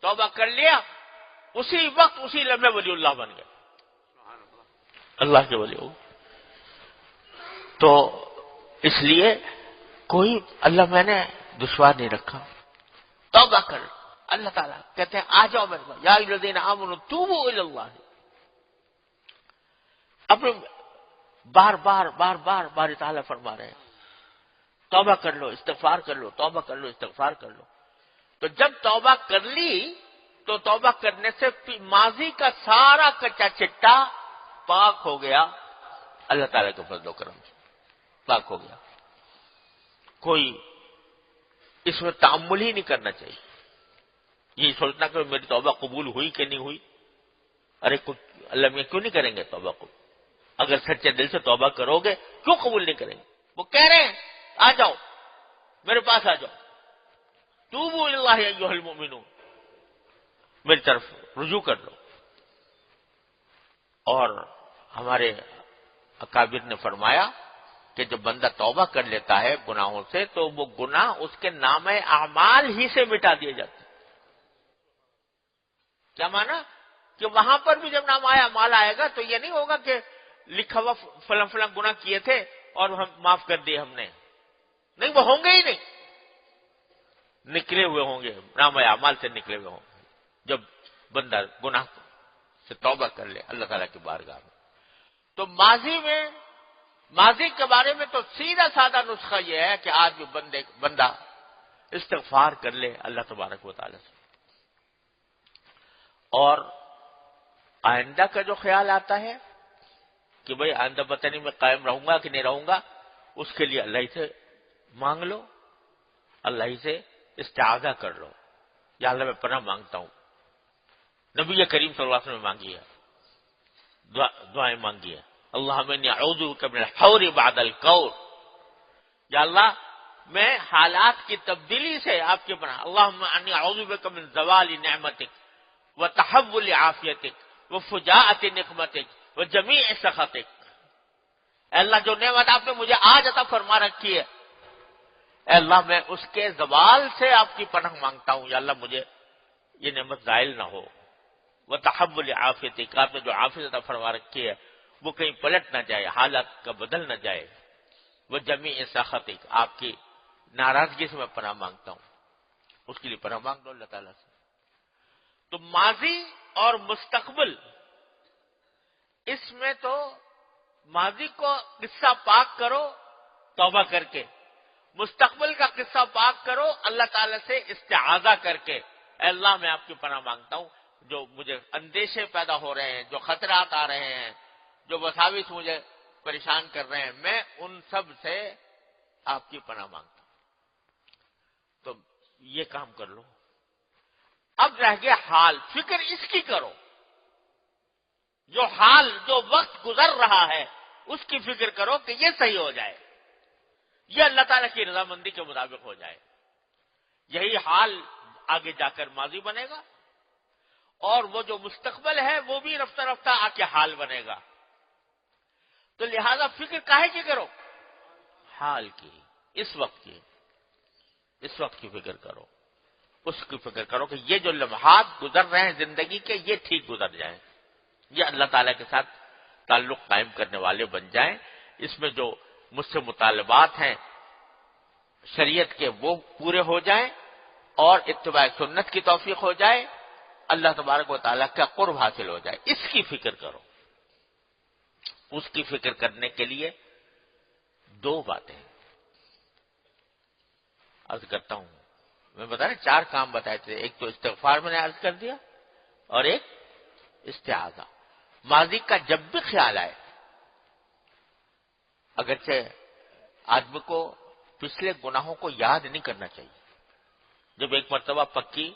توبہ کر لیا، اسی وقت اسی لمحے ولی اللہ بن گئے، اللہ کے ولی ہو. تو اس لیے کوئی اللہ میں نے دشوار نہیں رکھا، توبہ کر. اللہ تعالیٰ کہتے ہیں آ جاؤ میرے پاس، یا ایھا الذین آمنوا توبوا الی اللہ. اپنے بار تعالیٰ فرما رہے ہیں توبہ کر لو، استغفار کر لو، توبہ کر لو، استغفار کر لو. تو جب توبہ کر لی تو توبہ کرنے سے ماضی کا سارا کچا چٹا پاک ہو گیا، اللہ تعالیٰ کے فضل و کرم سے پاک ہو گیا. کوئی اس میں تأمل ہی نہیں کرنا چاہیے، یہ سوچنا کہ میری توبہ قبول ہوئی کہ نہیں ہوئی. ارے کچھ اللہ میں کیوں نہیں کریں گے توبہ قبول؟ اگر سچے دل سے توبہ کرو گے کیوں قبول نہیں کریں گے؟ وہ کہہ رہے ہیں آ جاؤ میرے پاس، آ جاؤ، توبوا الی اللہ ایھا المؤمنون، میری طرف رجوع کر لو. اور ہمارے اکابر نے فرمایا کہ جب بندہ توبہ کر لیتا ہے گناہوں سے تو وہ گناہ اس کے نامہ اعمال ہی سے مٹا دیے جاتے ہیں. کیا مانا؟ کہ وہاں پر بھی جب نامہ اعمال آئے گا تو یہ نہیں ہوگا کہ لکھا ہوا فلاں فلاں گناہ کیے تھے اور ہم معاف کر دیے ہم نے، نہیں، وہ ہوں گے ہی نہیں. نکلے ہوئے ہوں گے، نام اعمال سے نکلے ہوئے ہوں گے، جب بندہ گناہ سے توبہ کر لے اللہ تعالیٰ کی بارگاہ میں۔ تو ماضی کے بارے میں تو سیدھا سادہ نسخہ یہ ہے کہ آج بھی بندہ استغفار کر لے اللہ تبارک و تعالیٰ سے، اور آئندہ کا جو خیال آتا ہے کہ بھئی آئندہ پتہ نہیں میں قائم رہوں گا کہ نہیں رہوں گا، اس کے لیے اللہ ہی سے مانگ لو، اللہ ہی سے استعاذہ کر لو، یا اللہ میں پناہ مانگتا ہوں۔ نبی کریم صلی اللہ علیہ وسلم نے مانگی ہے، دعائیں مانگی ہے، اللہم انی اعوذ بک من الحور بعد الکور، یا اللہ میں حالات کی تبدیلی سے آپ کے پناہ، اللہم انی اعوذ بک من زوال نعمتک وتحول عافیتک وفجاءۃ نقمتک وجمیع سخطک۔ اے اللہ جو نعمت آپ نے مجھے آج عطا فرما رکھی ہے، اے اللہ میں اس کے زوال سے آپ کی پناہ مانگتا ہوں، یا اللہ مجھے یہ نعمت زائل نہ ہو، وتحول عافیتک، آپ نے جو عافیت عطا فرما رکھی ہے وہ کہیں پلٹ نہ جائے، حالات کا بدل نہ جائے، وجمیع سخطک، آپ کی ناراضگی سے میں پناہ مانگتا ہوں، اس کے لیے پناہ مانگ لو اللہ تعالیٰ سے۔ تو ماضی اور مستقبل، اس میں تو ماضی کو قصہ پاک کرو توبہ کر کے، مستقبل کا قصہ پاک کرو اللہ تعالیٰ سے استعاذہ کر کے، اے اللہ میں آپ کی پناہ مانگتا ہوں، جو مجھے اندیشے پیدا ہو رہے ہیں، جو خطرات آ رہے ہیں، جو وساوس مجھے پریشان کر رہے ہیں، میں ان سب سے آپ کی پناہ مانگتا ہوں۔ تو یہ کام کر لو۔ اب رہ گیا حال، فکر اس کی کرو، جو وقت گزر رہا ہے اس کی فکر کرو کہ یہ صحیح ہو جائے، یہ اللہ تعالیٰ کی رضامندی کے مطابق ہو جائے۔ یہی حال آگے جا کر ماضی بنے گا، اور وہ جو مستقبل ہے وہ بھی رفتہ رفتہ آ کے حال بنے گا۔ تو لہذا فکر کاہے کی کرو؟ حال کی، اس وقت کی فکر کرو، اس کی فکر کرو کہ یہ جو لمحات گزر رہے ہیں زندگی کے، یہ ٹھیک گزر جائیں، یہ اللہ تعالیٰ کے ساتھ تعلق قائم کرنے والے بن جائیں، اس میں جو مجھ سے مطالبات ہیں شریعت کے وہ پورے ہو جائیں، اور اتباع سنت کی توفیق ہو جائے، اللہ تبارک و تعالیٰ کا قرب حاصل ہو جائے، اس کی فکر کرو۔ اس کی فکر کرنے کے لیے دو باتیں عرض کرتا ہوں، میں بتا رہا 4 کام بتائے تھے، ایک تو استغفار میں نے عرض کر دیا، اور ایک استعاذہ۔ ماضی کا جب بھی خیال آئے، اگرچہ آدمی کو پچھلے گناہوں کو یاد نہیں کرنا چاہیے، جب ایک مرتبہ پکی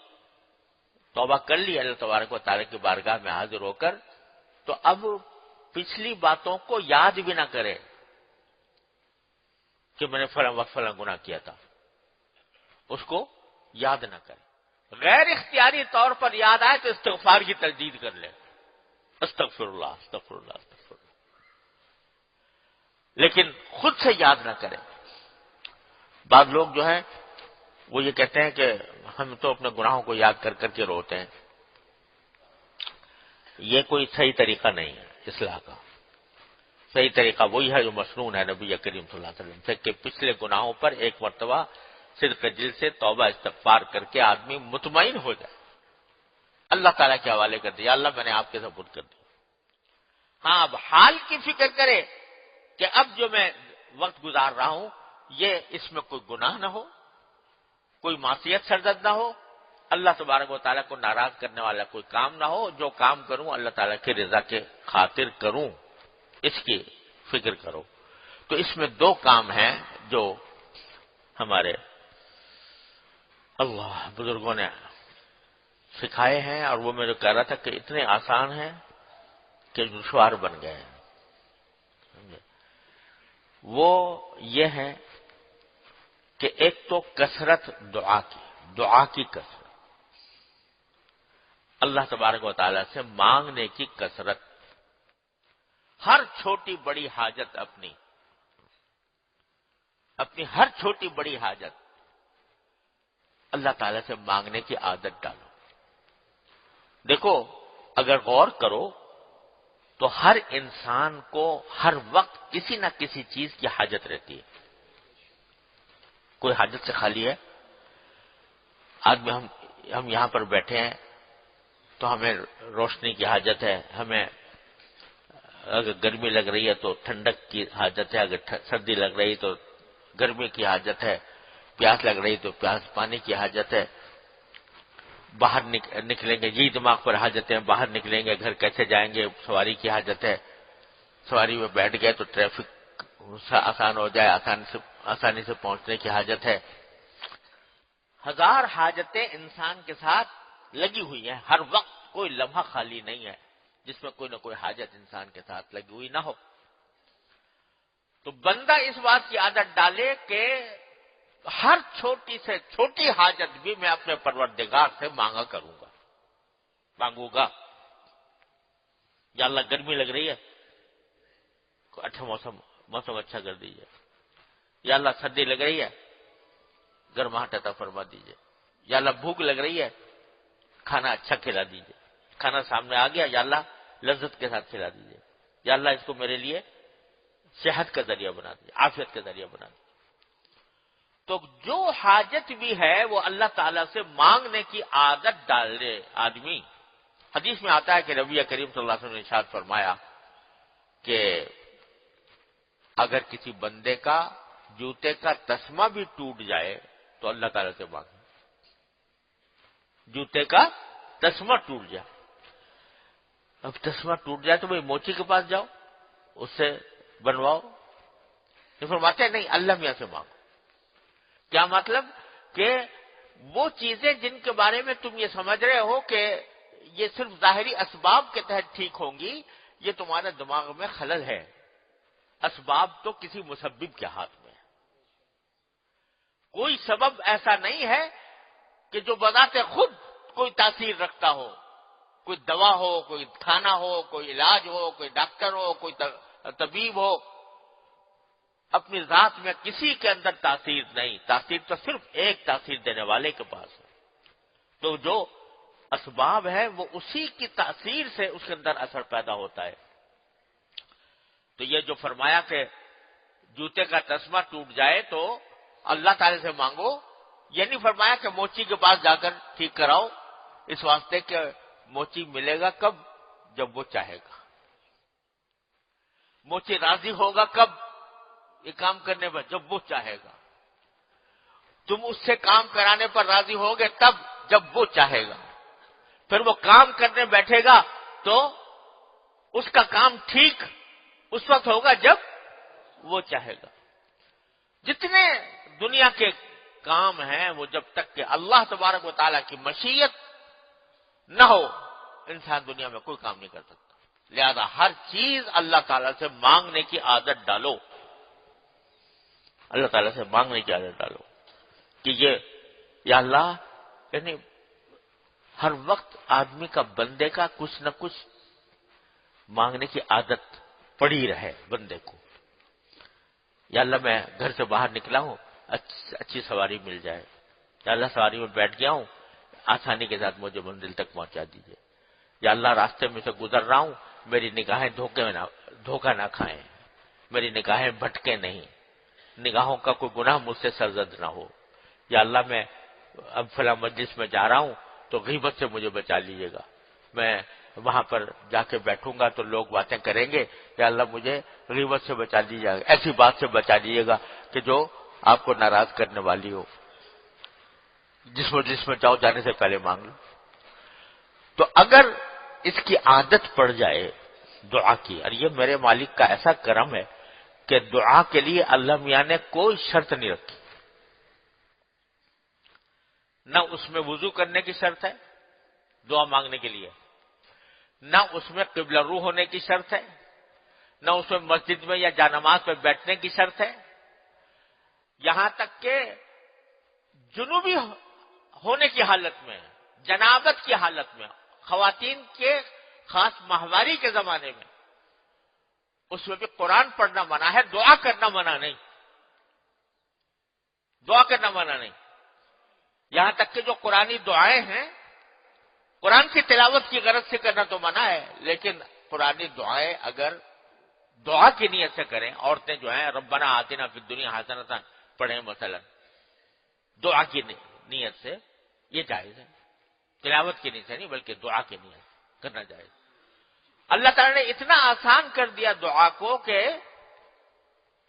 توبہ کر لی اللہ تبارک و تعالیٰ کی بارگاہ میں حاضر ہو کر، تو اب پچھلی باتوں کو یاد بھی نہ کرے کہ میں نے فلاں وقت فلاں گناہ کیا تھا، اس کو یاد نہ کرے، غیر اختیاری طور پر یاد آئے تو استغفار کی تجدید کر لے، استغفر اللہ استغفر اللہ استغفر اللہ، لیکن خود سے یاد نہ کرے۔ بعض لوگ جو ہیں وہ یہ کہتے ہیں کہ ہم تو اپنے گناہوں کو یاد کر کر کے روتے ہیں، یہ کوئی صحیح طریقہ نہیں ہے اصلاح کا۔ صحیح طریقہ وہی ہے جو مسنون ہے نبی کریم صلی اللہ علیہ وسلم سے، کہ پچھلے گناہوں پر ایک مرتبہ صدق دل سے توبہ استغفار کر کے آدمی مطمئن ہو جائے، اللہ تعالیٰ کے حوالے کر دیا، اللہ میں نے آپ کے سپرد کر دیا۔ ہاں اب حال کی فکر کرے کہ اب جو میں وقت گزار رہا ہوں یہ اس میں کوئی گناہ نہ ہو، کوئی معصیت سرزد نہ ہو، اللہ تبارک و تعالیٰ کو ناراض کرنے والا کوئی کام نہ ہو، جو کام کروں اللہ تعالیٰ کی رضا کے خاطر کروں، اس کی فکر کرو۔ تو اس میں 2 کام ہیں جو ہمارے اللہ بزرگوں نے سکھائے ہیں، اور وہ میں جو کہہ رہا تھا کہ اتنے آسان ہیں کہ دشوار بن گئے ہیں۔ وہ یہ ہے کہ ایک تو کثرت دعا کی کثرت، اللہ تبارک و تعالیٰ سے مانگنے کی کثرت، ہر چھوٹی بڑی حاجت اپنی ہر چھوٹی بڑی حاجت اللہ تعالیٰ سے مانگنے کی عادت ڈالو۔ دیکھو اگر غور کرو تو ہر انسان کو ہر وقت کسی نہ کسی چیز کی حاجت رہتی ہے، کوئی حاجت سے خالی ہے؟ آدمی ہم یہاں پر بیٹھے ہیں تو ہمیں روشنی کی حاجت ہے، ہمیں اگر گرمی لگ رہی ہے تو ٹھنڈک کی حاجت ہے، اگر سردی لگ رہی تو گرمی کی حاجت ہے، پیاس لگ رہی تو پانی کی حاجت ہے، باہر نکلیں گے یہی دماغ پر حاجت ہے، باہر نکلیں گے گھر کیسے جائیں گے، سواری کی حاجت ہے، سواری میں بیٹھ گئے تو ٹریفک آسان ہو جائے، آسانی سے پہنچنے کی حاجت ہے۔ ہزار حاجتیں انسان کے ساتھ لگی ہوئی ہیں، ہر وقت کوئی لمحہ خالی نہیں ہے جس میں کوئی نہ کوئی حاجت انسان کے ساتھ لگی ہوئی نہ ہو۔ تو بندہ اس بات کی عادت ڈالے کہ ہر چھوٹی سے چھوٹی حاجت بھی میں اپنے پروردگار سے مانگوں گا۔ یا اللہ گرمی لگ رہی ہے، اچھا موسم اچھا کر دیجئے۔ یا اللہ سردی لگ رہی ہے، گرماہٹ عطا فرما دیجئے۔ یا اللہ بھوک لگ رہی ہے، کھانا اچھا کھلا دیجئے۔ کھانا سامنے آ گیا، یا اللہ لذت کے ساتھ کھلا دیجئے۔ یا اللہ اس کو میرے لیے صحت کا ذریعہ بنا دیجئے، عافیت کا ذریعہ بنا دیجئے۔ تو جو حاجت بھی ہے وہ اللہ تعالیٰ سے مانگنے کی عادت ڈال لے آدمی۔ حدیث میں آتا ہے کہ نبی کریم صلی اللہ علیہ وسلم نے ارشاد فرمایا کہ اگر کسی بندے کا جوتے کا تسمہ بھی ٹوٹ جائے تو اللہ تعالیٰ سے مانگے۔ جوتے کا تسمہ ٹوٹ جائے، اب تسمہ ٹوٹ جائے تو بھئی موچی کے پاس جاؤ، اس سے بنواؤ۔ یہ فرماتے ہیں نہیں، اللہ میاں سے مانگو۔ کیا مطلب؟ کہ وہ چیزیں جن کے بارے میں تم یہ سمجھ رہے ہو کہ یہ صرف ظاہری اسباب کے تحت ٹھیک ہوں گی، یہ تمہارے دماغ میں خلل ہے۔ اسباب تو کسی مسبب کے ہاتھ میں ہے۔ کوئی سبب ایسا نہیں ہے کہ جو بذات خود کوئی تاثیر رکھتا ہو، کوئی دوا ہو، کوئی کھانا ہو، کوئی علاج ہو، کوئی ڈاکٹر ہو، کوئی طبیب ہو، اپنی ذات میں کسی کے اندر تاثیر نہیں۔ تاثیر تو صرف ایک تاثیر دینے والے کے پاس ہے۔ تو جو اسباب ہے وہ اسی کی تاثیر سے اس کے اندر اثر پیدا ہوتا ہے۔ تو یہ جو فرمایا کہ جوتے کا تسمہ ٹوٹ جائے تو اللہ تعالی سے مانگو، یہ نہیں فرمایا کہ موچی کے پاس جا کر ٹھیک کراؤ، اس واسطے کہ موچی ملے گا کب؟ جب وہ چاہے گا۔ موچی راضی ہوگا کب یہ کام کرنے پر؟ جب وہ چاہے گا۔ تم اس سے کام کرانے پر راضی ہوگے تب جب وہ چاہے گا۔ پھر وہ کام کرنے بیٹھے گا تو اس کا کام ٹھیک اس وقت ہوگا جب وہ چاہے گا۔ جتنے دنیا کے کام ہیں وہ جب تک کہ اللہ تبارک و تعالیٰ کی مشیت نہ ہو، انسان دنیا میں کوئی کام نہیں کر سکتا۔ لہذا ہر چیز اللہ تعالیٰ سے مانگنے کی عادت ڈالو، اللہ تعالیٰ سے مانگنے کی عادت ڈالو کہ یا اللہ، یعنی ہر وقت آدمی کا، بندے کا کچھ نہ کچھ مانگنے کی عادت پڑی رہے بندے کو۔ یا اللہ میں گھر سے باہر نکلا ہوں، اچھی سواری مل جائے، یا اللہ سواری میں بیٹھ گیا ہوں، آسانی کے ساتھ مجھے منزل تک پہنچا دیجیے۔ یا اللہ راستے میں سے گزر رہا ہوں، میری نگاہیں دھوکہ نہ کھائیں، میری نگاہیں بھٹکے نہیں، نگاہوں کا کوئی گناہ مجھ سے سرزد نہ ہو۔ یا اللہ میں اب فلاں مجلس میں جا رہا ہوں تو غیبت سے مجھے بچا لیجیے گا، میں وہاں پر جا کے بیٹھوں گا تو لوگ باتیں کریں گے، یا اللہ مجھے غیبت سے بچا لیجیے گا، ایسی بات سے بچا لیجیے گا کہ جو آپ کو ناراض کرنے والی ہو۔ جس مجلس میں جاؤ جانے سے پہلے مانگ لو۔ تو اگر اس کی عادت پڑ جائے دعا کی، اور یہ میرے مالک کا ایسا کرم ہے کہ دعا کے لیے اللہ میاں نے کوئی شرط نہیں رکھی، نہ اس میں وضو کرنے کی شرط ہے دعا مانگنے کے لیے، نہ اس میں قبلہ رو ہونے کی شرط ہے، نہ اس میں مسجد میں یا جانماز پہ بیٹھنے کی شرط ہے، یہاں تک کہ جنوبی ہونے کی حالت میں، جنابت کی حالت میں، خواتین کے خاص ماہواری کے زمانے میں، اس میں بھی قرآن پڑھنا منع ہے، دعا کرنا منع نہیں، دعا کرنا منع نہیں۔ یہاں تک کہ جو قرآنی دعائیں ہیں قرآن کی تلاوت کی غرض سے کرنا تو منع ہے، لیکن قرآنی دعائیں اگر دعا کی نیت سے کریں، عورتیں جو ہیں ربنا آتنا فی الدنیا حسنۃ پڑھیں مثلا دعا کی نیت سے، یہ جائز ہے، تلاوت کی نیت سے نہیں بلکہ دعا کی نیت کرنا جائز۔ اللہ تعالیٰ نے اتنا آسان کر دیا دعا کو کہ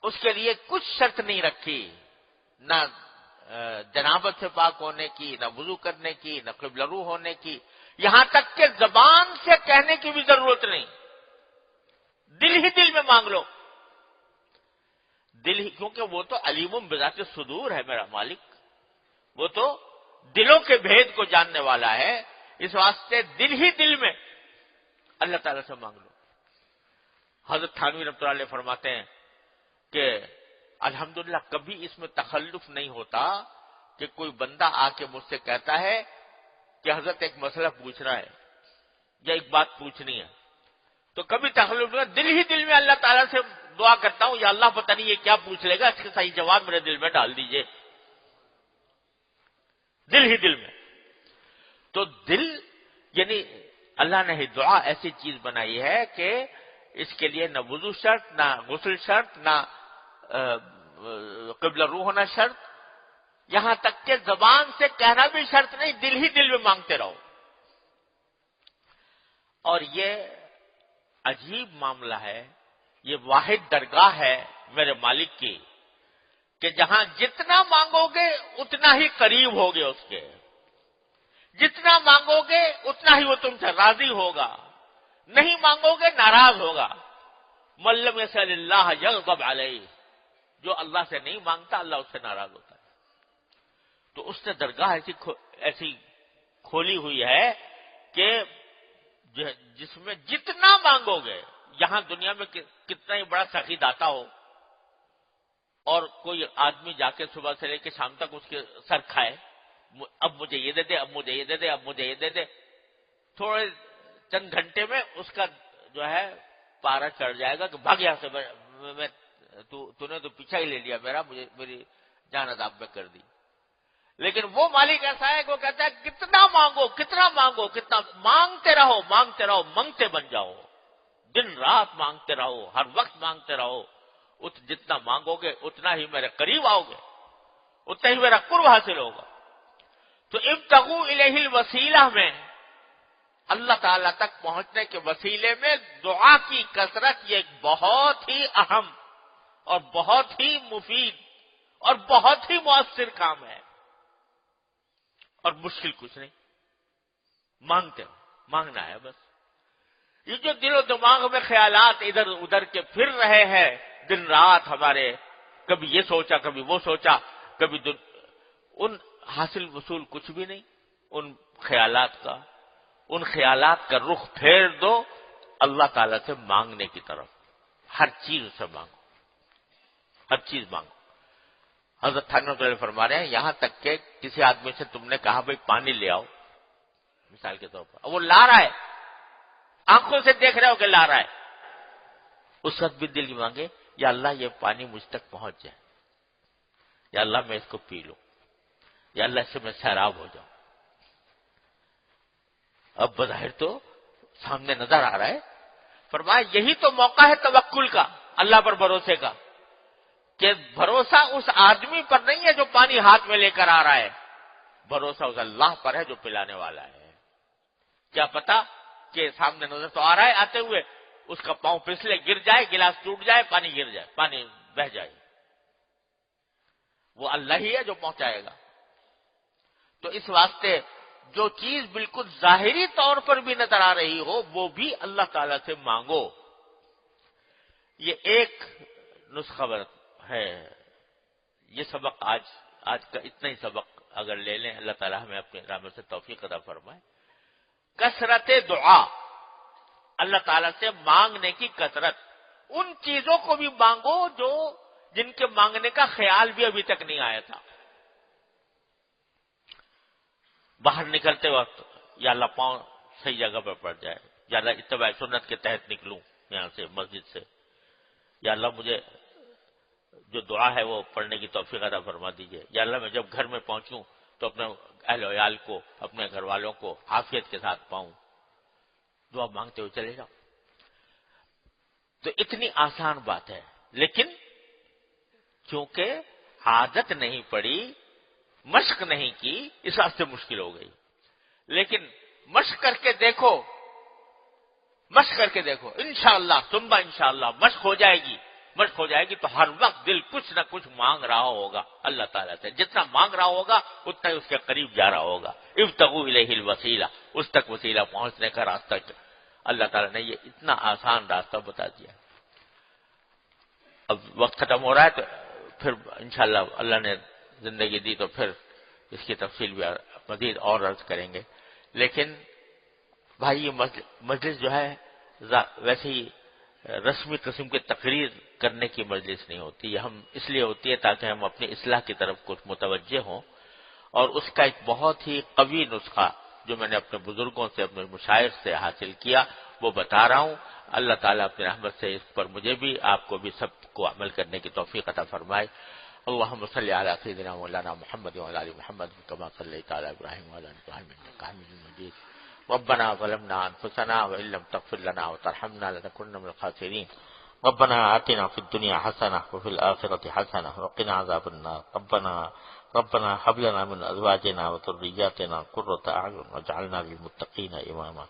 اس کے لیے کچھ شرط نہیں رکھی، نہ جنابت سے پاک ہونے کی، نہ وضو کرنے کی، نہ قبلہ رو ہونے کی، یہاں تک کہ زبان سے کہنے کی بھی ضرورت نہیں، دل ہی دل میں مانگ لو، دل ہی، کیونکہ وہ تو علیم بذات الصدور ہے میرا مالک، وہ تو دلوں کے بھید کو جاننے والا ہے، اس واسطے دل ہی دل میں اللہ تعالیٰ سے مانگ لو۔ حضرت تھانوی رحمۃ اللہ علیہ فرماتے ہیں کہ الحمدللہ کبھی اس میں تخلف نہیں ہوتا کہ کوئی بندہ آ کے مجھ سے کہتا ہے کہ حضرت ایک مسئلہ پوچھنا ہے یا ایک بات پوچھنی ہے، تو کبھی تخلف نہیں، دل ہی دل میں اللہ تعالیٰ سے دعا کرتا ہوں، یا اللہ پتہ نہیں یہ کیا پوچھ لے گا، اس کے صحیح جواب میرے دل میں ڈال دیجئے، دل ہی دل میں۔ تو دل یعنی اللہ نے ہی دعا ایسی چیز بنائی ہے کہ اس کے لیے نہ وضو شرط، نہ غسل شرط، نہ قبلہ رو ہونا شرط، یہاں تک کہ زبان سے کہنا بھی شرط نہیں، دل ہی دل میں مانگتے رہو۔ اور یہ عجیب معاملہ ہے، یہ واحد درگاہ ہے میرے مالک کی کہ جہاں جتنا مانگو گے اتنا ہی قریب ہوگے اس کے، جتنا مانگو گے اتنا ہی وہ تم سے راضی ہوگا، نہیں مانگو گے ناراض ہوگا۔ من لم یسأل اللہ یغضب علیہ، جو اللہ سے نہیں مانگتا اللہ اس سے ناراض ہوتا ہے۔ تو اس نے درگاہ ایسی کھولی ہوئی ہے کہ جس میں جتنا مانگو گے، یہاں دنیا میں کتنا ہی بڑا سخی داتا ہو اور کوئی آدمی جا کے صبح سے لے کے شام تک اس کے سر کھائے، اب مجھے یہ دے دے، اب مجھے یہ دے دے، اب مجھے یہ دے دے، تھوڑے چند گھنٹے میں اس کا جو ہے پارا چڑھ جائے گا کہ بھاگ یہاں سے، تو نے تو پیچھا ہی لے لیا میرا، مجھے میری جان عذاب میں کر دی۔ لیکن وہ مالک ایسا ہے کہ وہ کہتا ہے کتنا مانگو، کتنا مانگو، کتنا مانگتے رہو، مانگتے رہو، منگتے بن جاؤ، دن رات مانگتے رہو، ہر وقت مانگتے رہو، جتنا مانگو گے اتنا ہی میرے قریب آؤ گے، اتنا ہی میرا قرب حاصل ہوگا۔ تو ابتغوا الیہ الوسیلہ میں اللہ تعالیٰ تک پہنچنے کے وسیلے میں دعا کی کثرت یہ ایک بہت ہی اہم اور بہت ہی مفید اور بہت ہی مؤثر کام ہے، اور مشکل کچھ نہیں، مانگتے ہو، مانگنا ہے بس۔ یہ جو دل و دماغ میں خیالات ادھر ادھر کے پھر رہے ہیں دن رات ہمارے، کبھی یہ سوچا، کبھی وہ سوچا، کبھی ان حاصل وصول کچھ بھی نہیں ان خیالات کا رخ پھیر دو اللہ تعالیٰ سے مانگنے کی طرف، ہر چیز سے مانگو، ہر چیز مانگو۔ حضرت تھانوی فرما رہے ہیں یہاں تک کہ کسی آدمی سے تم نے کہا بھائی پانی لے آؤ، مثال کے طور پر، وہ لا رہا ہے، آنکھوں سے دیکھ رہے ہو کہ لا رہا ہے، اس وقت بھی دل کی مانگے یا اللہ یہ پانی مجھ تک پہنچ جائے، یا اللہ میں اس کو پی لوں، یا اللہ اس سے میں سیراب ہو جاؤں۔ اب بظاہر تو سامنے نظر آ رہا ہے، فرمایا یہی تو موقع ہے توکل کا، اللہ پر بھروسے کا، کہ بھروسہ اس آدمی پر نہیں ہے جو پانی ہاتھ میں لے کر آ رہا ہے، بھروسہ اس اللہ پر ہے جو پلانے والا ہے۔ کیا پتا کہ سامنے نظر تو آ رہا ہے آتے ہوئے، اس کا پاؤں پھسلے، گر جائے، گلاس ٹوٹ جائے، پانی گر جائے، پانی بہہ جائے، وہ اللہ ہی ہے جو پہنچائے گا۔ تو اس واسطے جو چیز بالکل ظاہری طور پر بھی نظر آ رہی ہو وہ بھی اللہ تعالی سے مانگو۔ یہ ایک نسخہ ہے، یہ سبق آج کا اتنا ہی سبق اگر لے لیں، اللہ تعالی ہمیں اپنے رحمت سے توفیق عطا فرمائے۔ کثرت دعا، اللہ تعالی سے مانگنے کی کثرت، ان چیزوں کو بھی مانگو جن کے مانگنے کا خیال بھی ابھی تک نہیں آیا تھا۔ باہر نکلتے وقت یا اللہ پاؤں صحیح جگہ پر پڑ جائے، یا اللہ اتباع سنت کے تحت نکلوں یہاں سے مسجد سے، یا اللہ مجھے جو دعا ہے وہ پڑھنے کی توفیق عطا فرما دیجیے، یا اللہ میں جب گھر میں پہنچوں تو اپنے اہل و عیال کو، اپنے گھر والوں کو عافیت کے ساتھ پاؤں، دعا مانگتے ہوئے چلے جاؤ۔ تو اتنی آسان بات ہے، لیکن چونکہ عادت نہیں پڑی مشق نہیں کی اس واسطے مشکل ہو گئی، لیکن مشق کر کے دیکھو، مشق کر کے دیکھو، انشاءاللہ ثم انشاءاللہ مشق ہو جائے گی، مشق ہو جائے گی تو ہر وقت دل کچھ نہ کچھ مانگ رہا ہوگا اللہ تعالیٰ سے، جتنا مانگ رہا ہوگا اتنا ہی اس کے قریب جا رہا ہوگا۔ ابتغوا الیہ الوسیلہ، اس تک وسیلہ پہنچنے کا راستہ اللہ تعالیٰ نے یہ اتنا آسان راستہ بتا دیا۔ اب وقت ختم ہو رہا ہے تو پھر انشاءاللہ اللہ نے زندگی دی تو پھر اس کی تفصیل بھی مزید اور عرض کریں گے، لیکن بھائی یہ مجلس جو ہے ویسے ہی رسمی قسم کی تقریر کرنے کی مجلس نہیں ہوتی، یہ ہم اس لیے ہوتی ہے تاکہ ہم اپنی اصلاح کی طرف کچھ متوجہ ہوں، اور اس کا ایک بہت ہی قوی نسخہ جو میں نے اپنے بزرگوں سے، اپنے مشائخ سے حاصل کیا وہ بتا رہا ہوں۔ اللہ تعالیٰ اپنی رحمت سے اس پر مجھے بھی، آپ کو بھی، سب کو عمل کرنے کی توفیق عطا فرمائے۔ اللهم صل على سيدنا مولانا محمد وعلى ال محمد كما صليت على ابراهيم وعلى ال ابراهيم انك حميد مجيد ربنا ظلمنا انفسنا وان لم تغفر لنا وترحمنا لنكونن من الخاسرين ربنا آتنا في الدنيا حسنة وفي الآخرة حسنة وقنا عذاب النار ربنا هب لنا من ازواجنا وذرياتنا قرة اعين واجعلنا للمتقين اماما۔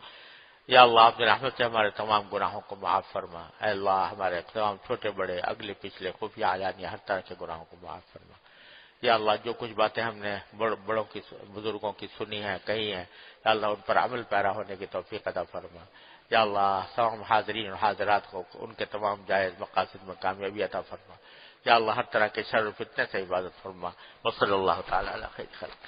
یا اللہ اپنی رحمت سے ہمارے تمام گناہوں کو معاف فرما، اے اللہ ہمارے تمام چھوٹے بڑے اگلے پچھلے خفیہ علانیہ ہر طرح کے گناہوں کو معاف فرما۔ یا اللہ جو کچھ باتیں ہم نے بڑوں کی، بزرگوں کی سنی ہیں، کہی ہیں، یا اللہ ان پر عمل پیرا ہونے کی توفیق عطا فرما۔ یا اللہ تمام حاضرین اور حاضرات کو ان کے تمام جائز مقاصد میں کامیابی عطا فرما۔ یا اللہ ہر طرح کے شر و فتنے سے حفاظت فرما۔ وصلی اللہ تعالی علی خیر خلق۔